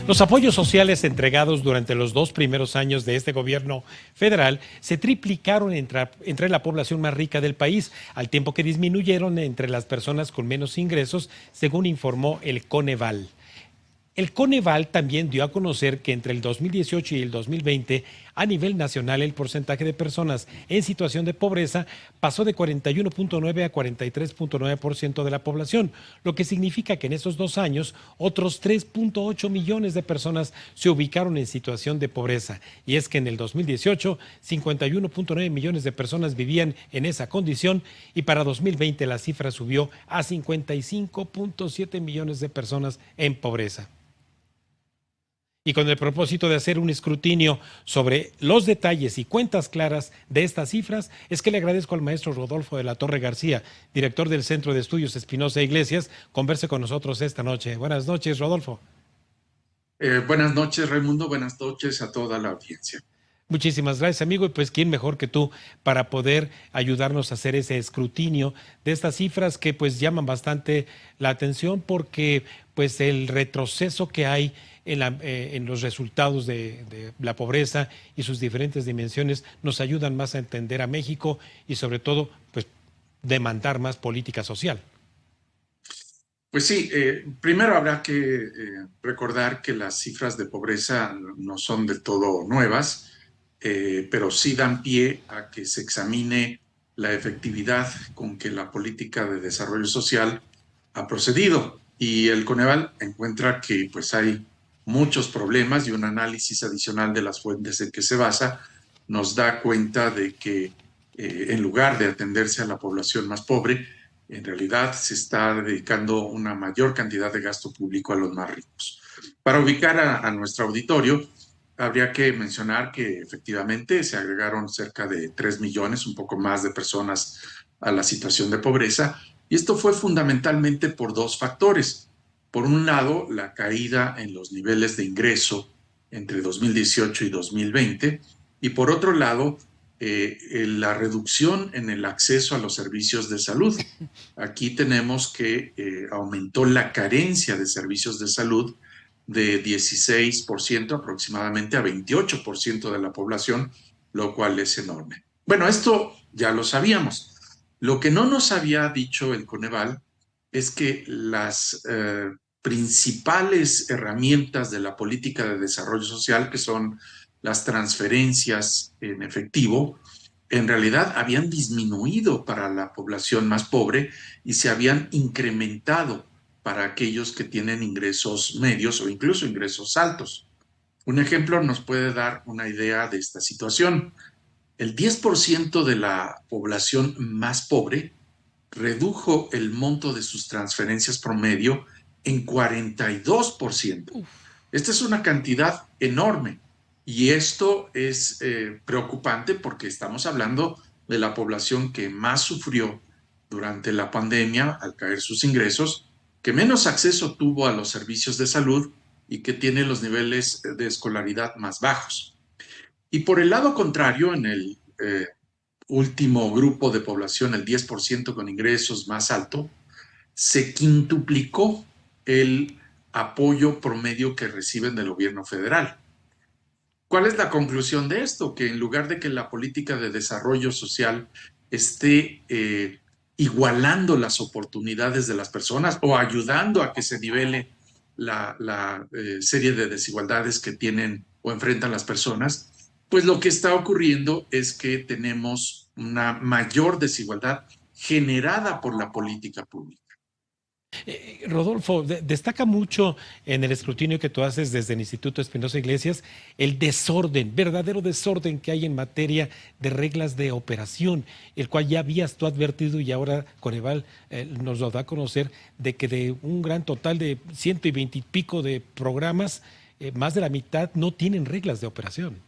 Los apoyos sociales entregados durante los 2 primeros años de este gobierno federal se triplicaron entre la población más rica del país, al tiempo que disminuyeron entre las personas con menos ingresos, según informó el Coneval. El Coneval también dio a conocer que entre el 2018 y el 2020, a nivel nacional, el porcentaje de personas en situación de pobreza pasó de 41.9 a 43.9% de la población, lo que significa que en esos 2 años otros 3.8 millones de personas se ubicaron en situación de pobreza. Y es que en el 2018, 51.9 millones de personas vivían en esa condición y para 2020 la cifra subió a 55.7 millones de personas en pobreza. Y con el propósito de hacer un escrutinio sobre los detalles y cuentas claras de estas cifras, es que le agradezco al maestro Rodolfo de la Torre García, director del Centro de Estudios Espinosa Iglesias, converse con nosotros esta noche. Buenas noches, Rodolfo. Buenas noches, Raimundo. Buenas noches a toda la audiencia. Muchísimas gracias, amigo. Y pues, ¿quién mejor que tú para poder ayudarnos a hacer ese escrutinio de estas cifras que pues llaman bastante la atención porque pues el retroceso que hay en los resultados de la pobreza y sus diferentes dimensiones nos ayudan más a entender a México y sobre todo pues demandar más política social? Pues sí, primero habrá que recordar que las cifras de pobreza no son del todo nuevas, pero sí dan pie a que se examine la efectividad con que la política de desarrollo social ha procedido. Y el Coneval encuentra que pues hay muchos problemas y un análisis adicional de las fuentes en que se basa nos da cuenta de que en lugar de atenderse a la población más pobre, en realidad se está dedicando una mayor cantidad de gasto público a los más ricos. Para ubicar a nuestro auditorio, habría que mencionar que efectivamente se agregaron cerca de 3 millones, un poco más de personas a la situación de pobreza, y esto fue fundamentalmente por dos factores. Por un lado, la caída en los niveles de ingreso entre 2018 y 2020, y por otro lado, la reducción en el acceso a los servicios de salud. Aquí tenemos que aumentó la carencia de servicios de salud de 16% aproximadamente a 28% de la población, lo cual es enorme. Bueno, esto ya lo sabíamos. Lo que no nos había dicho el Coneval es que las principales herramientas de la política de desarrollo social, que son las transferencias en efectivo, en realidad habían disminuido para la población más pobre y se habían incrementado para aquellos que tienen ingresos medios o incluso ingresos altos. Un ejemplo nos puede dar una idea de esta situación. El 10% de la población más pobre redujo el monto de sus transferencias promedio en 42%. Esta es una cantidad enorme y esto es preocupante porque estamos hablando de la población que más sufrió durante la pandemia al caer sus ingresos, que menos acceso tuvo a los servicios de salud y que tiene los niveles de escolaridad más bajos. Y por el lado contrario, en el último grupo de población, el 10% con ingresos más alto, se quintuplicó el apoyo promedio que reciben del gobierno federal. ¿Cuál es la conclusión de esto? Que en lugar de que la política de desarrollo social esté igualando las oportunidades de las personas o ayudando a que se nivele la serie de desigualdades que tienen o enfrentan las personas, pues lo que está ocurriendo es que tenemos una mayor desigualdad generada por la política pública. Rodolfo, destaca mucho en el escrutinio que tú haces desde el Instituto Espinosa Iglesias el desorden, verdadero desorden que hay en materia de reglas de operación, el cual ya habías tú advertido y ahora Coneval nos lo da a conocer de que de un gran total de 120 y pico de programas, más de la mitad no tienen reglas de operación.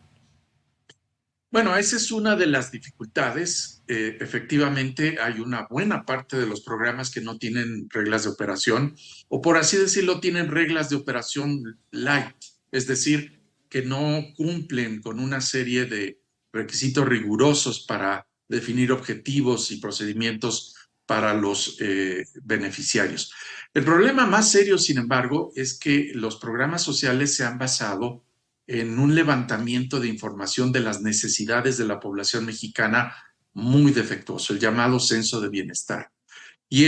Bueno, esa es una de las dificultades. Efectivamente, hay una buena parte de los programas que no tienen reglas de operación, o por así decirlo, tienen reglas de operación light, es decir, que no cumplen con una serie de requisitos rigurosos para definir objetivos y procedimientos para los beneficiarios. El problema más serio, sin embargo, es que los programas sociales se han basado en un levantamiento de información de las necesidades de la población mexicana muy defectuoso, el llamado censo de bienestar. Y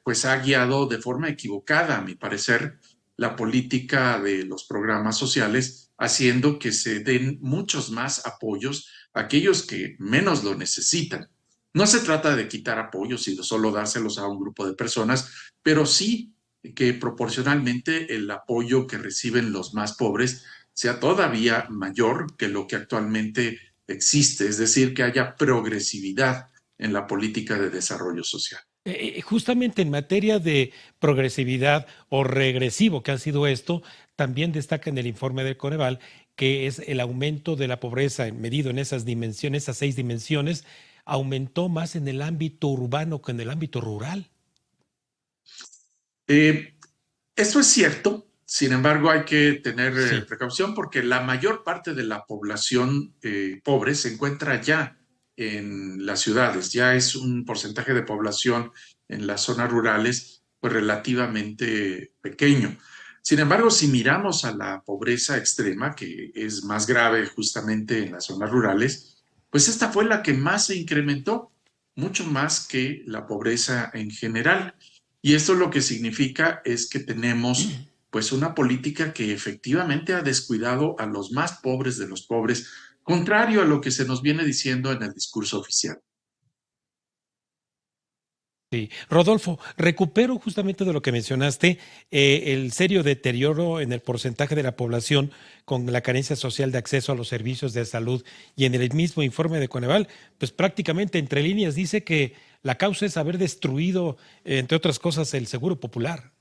pues ha guiado de forma equivocada, a mi parecer, la política de los programas sociales, haciendo que se den muchos más apoyos a aquellos que menos lo necesitan. No se trata de quitar apoyos y de solo dárselos a un grupo de personas, pero sí que proporcionalmente el apoyo que reciben los más pobres sea todavía mayor que lo que actualmente existe, es decir, que haya progresividad en la política de desarrollo social. Justamente en materia de progresividad o regresivo que ha sido esto, también destaca en el informe del Coneval que es el aumento de la pobreza medido en esas dimensiones, esas 6 dimensiones, aumentó más en el ámbito urbano que en el ámbito rural. Eh, Esto es cierto, sin embargo hay que tener Sí. precaución porque la mayor parte de la población pobre se encuentra ya en las ciudades, ya es un porcentaje de población en las zonas rurales pues relativamente pequeño. Sin embargo, si miramos a la pobreza extrema, que es más grave justamente en las zonas rurales, pues esta fue la que más se incrementó, mucho más que la pobreza en general. Y esto lo que significa es que tenemos pues una política que efectivamente ha descuidado a los más pobres de los pobres, contrario a lo que se nos viene diciendo en el discurso oficial. Sí, Rodolfo, recupero justamente de lo que mencionaste, el serio deterioro en el porcentaje de la población con la carencia social de acceso a los servicios de salud y en el mismo informe de Coneval, pues prácticamente entre líneas dice que la causa es haber destruido, entre otras cosas, el seguro popular.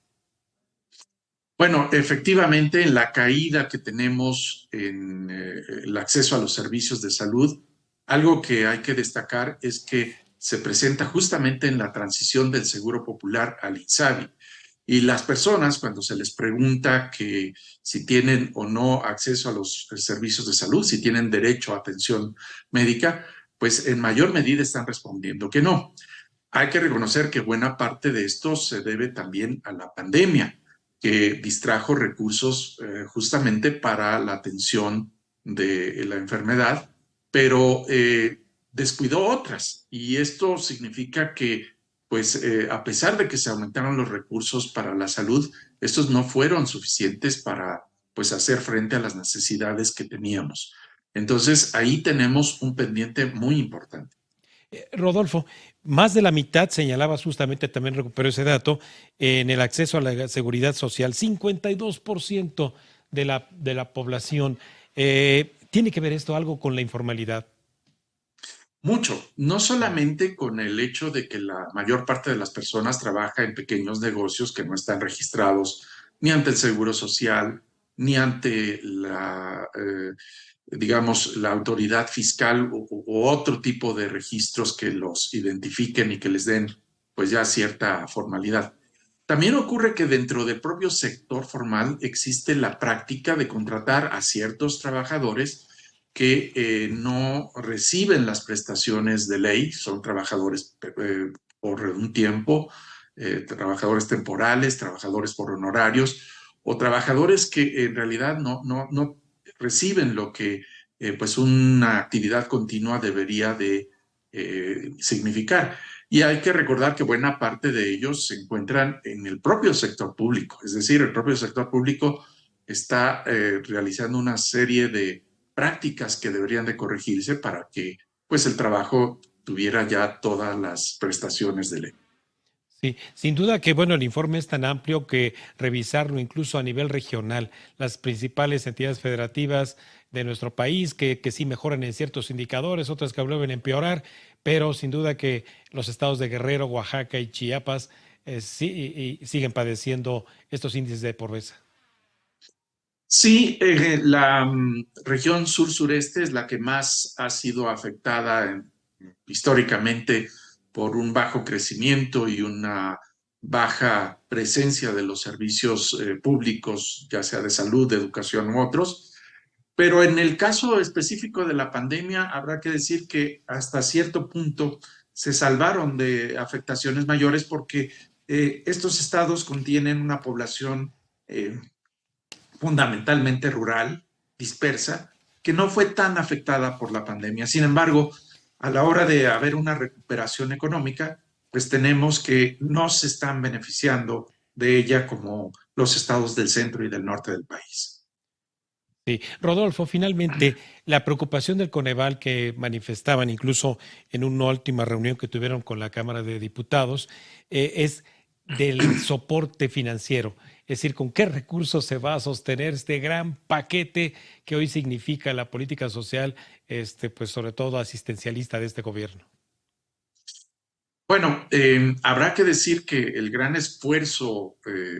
Bueno, efectivamente, en la caída que tenemos en el acceso a los servicios de salud, algo que hay que destacar es que se presenta justamente en la transición del Seguro Popular al INSABI. Y las personas, cuando se les pregunta que si tienen o no acceso a los servicios de salud, si tienen derecho a atención médica, pues en mayor medida están respondiendo que no. Hay que reconocer que buena parte de esto se debe también a la pandemia, que distrajo recursos justamente para la atención de la enfermedad, pero descuidó otras. Y esto significa que, pues, a pesar de que se aumentaron los recursos para la salud, estos no fueron suficientes para, pues, hacer frente a las necesidades que teníamos. Entonces, ahí tenemos un pendiente muy importante. Rodolfo, más de la mitad, señalabas justamente, también recuperó ese dato, en el acceso a la seguridad social, 52% de la población. ¿Tiene que ver esto algo con la informalidad? Mucho, no Mm. solamente con el hecho de que la mayor parte de las personas trabaja en pequeños negocios que no están registrados ni ante el Seguro Social, ni ante digamos, la autoridad fiscal u otro tipo de registros que los identifiquen y que les den, pues ya cierta formalidad. También ocurre que dentro del propio sector formal existe la práctica de contratar a ciertos trabajadores que no reciben las prestaciones de ley, son trabajadores por un tiempo, trabajadores temporales, trabajadores por honorarios o trabajadores que en realidad no reciben lo que pues una actividad continua debería de significar. Y hay que recordar que buena parte de ellos se encuentran en el propio sector público, es decir, el propio sector público está realizando una serie de prácticas que deberían de corregirse para que pues el trabajo tuviera ya todas las prestaciones de ley. Sí, sin duda que bueno, el informe es tan amplio que revisarlo incluso a nivel regional, las principales entidades federativas de nuestro país que sí mejoran en ciertos indicadores, otras que vuelven a empeorar, pero sin duda que los estados de Guerrero, Oaxaca y Chiapas sí, y siguen padeciendo estos índices de pobreza. Sí, la región sur-sureste es la que más ha sido afectada históricamente por un bajo crecimiento y una baja presencia de los servicios públicos, ya sea de salud, de educación u otros. Pero en el caso específico de la pandemia, habrá que decir que hasta cierto punto se salvaron de afectaciones mayores porque estos estados contienen una población fundamentalmente rural, dispersa, que no fue tan afectada por la pandemia. Sin embargo, a la hora de haber una recuperación económica, pues tenemos que no se están beneficiando de ella como los estados del centro y del norte del país. Sí. Rodolfo, finalmente, la preocupación del Coneval que manifestaban incluso en una última reunión que tuvieron con la Cámara de Diputados es del soporte financiero, es decir, con qué recursos se va a sostener este gran paquete que hoy significa la política social, pues sobre todo asistencialista de este gobierno. Bueno, habrá que decir que el gran esfuerzo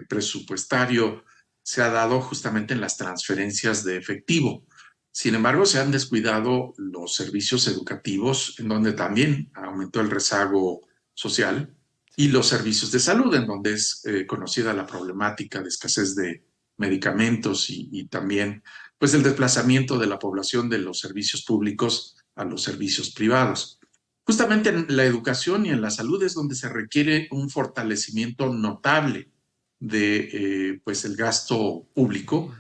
presupuestario se ha dado justamente en las transferencias de efectivo. Sin embargo, se han descuidado los servicios educativos, en donde también aumentó el rezago social, y los servicios de salud, en donde es conocida la problemática de escasez de medicamentos y también pues el desplazamiento de la población de los servicios públicos a los servicios privados. Justamente en la educación y en la salud es donde se requiere un fortalecimiento notable de pues el gasto público,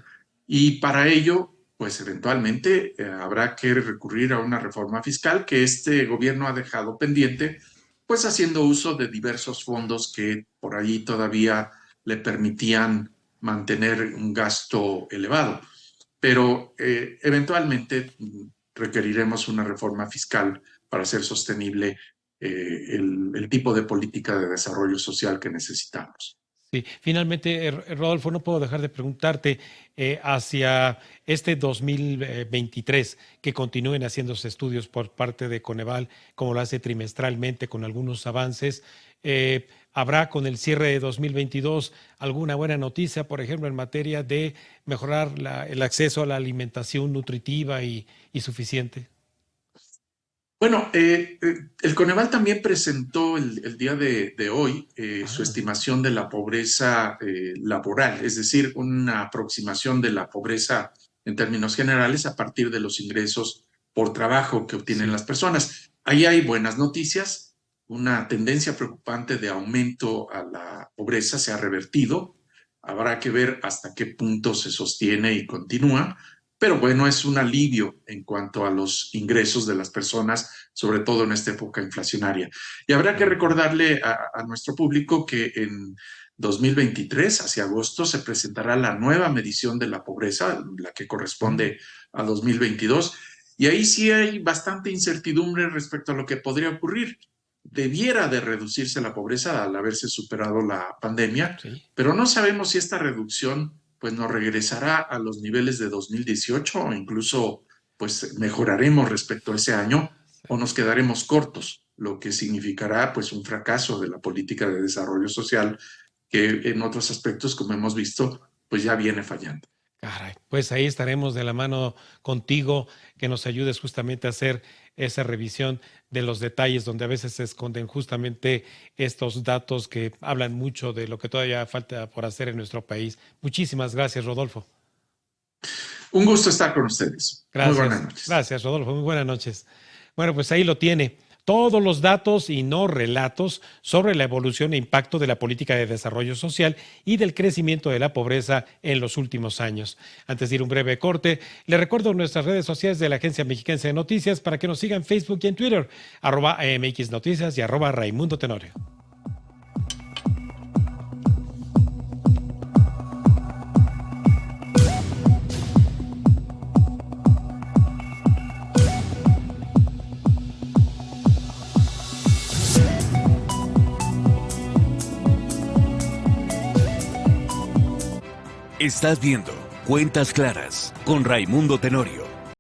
y para ello pues eventualmente habrá que recurrir a una reforma fiscal que este gobierno ha dejado pendiente, pues haciendo uso de diversos fondos que por ahí todavía le permitían mantener un gasto elevado. Pero eventualmente requeriremos una reforma fiscal para hacer sostenible el tipo de política de desarrollo social que necesitamos. Sí, finalmente, Rodolfo, no puedo dejar de preguntarte hacia este 2023, que continúen haciéndose estudios por parte de Coneval, como lo hace trimestralmente con algunos avances. ¿Habrá con el cierre de 2022 alguna buena noticia, por ejemplo, en materia de mejorar el acceso a la alimentación nutritiva y suficiente? Bueno, el Coneval también presentó el día de hoy su estimación de la pobreza laboral, es decir, una aproximación de la pobreza en términos generales a partir de los ingresos por trabajo que obtienen las personas. Ahí hay buenas noticias, una tendencia preocupante de aumento a la pobreza se ha revertido, habrá que ver hasta qué punto se sostiene y continúa. Pero bueno, es un alivio en cuanto a los ingresos de las personas, sobre todo en esta época inflacionaria. Y habrá que recordarle a nuestro público que en 2023, hacia agosto, se presentará la nueva medición de la pobreza, la que corresponde a 2022. Y ahí sí hay bastante incertidumbre respecto a lo que podría ocurrir. Debiera de reducirse la pobreza al haberse superado la pandemia, Sí. pero no sabemos si esta reducción pues nos regresará a los niveles de 2018 o incluso pues mejoraremos respecto a ese año o nos quedaremos cortos, lo que significará pues un fracaso de la política de desarrollo social que en otros aspectos, como hemos visto, pues ya viene fallando. Caray, pues ahí estaremos de la mano contigo, que nos ayudes justamente a hacer esa revisión de los detalles donde a veces se esconden justamente estos datos que hablan mucho de lo que todavía falta por hacer en nuestro país. Muchísimas gracias, Rodolfo. Un gusto estar con ustedes. Muy buenas Gracias, noches. gracias, Rodolfo. Muy buenas noches. Bueno, pues ahí lo tiene. Todos los datos y no relatos sobre la evolución e impacto de la política de desarrollo social y del crecimiento de la pobreza en los últimos años. Antes de ir un breve corte, le recuerdo nuestras redes sociales de la Agencia Mexicana de Noticias para que nos sigan en Facebook y en Twitter, @AMX Noticias y @Raimundo Tenorio. Estás viendo Cuentas Claras con Raimundo Tenorio.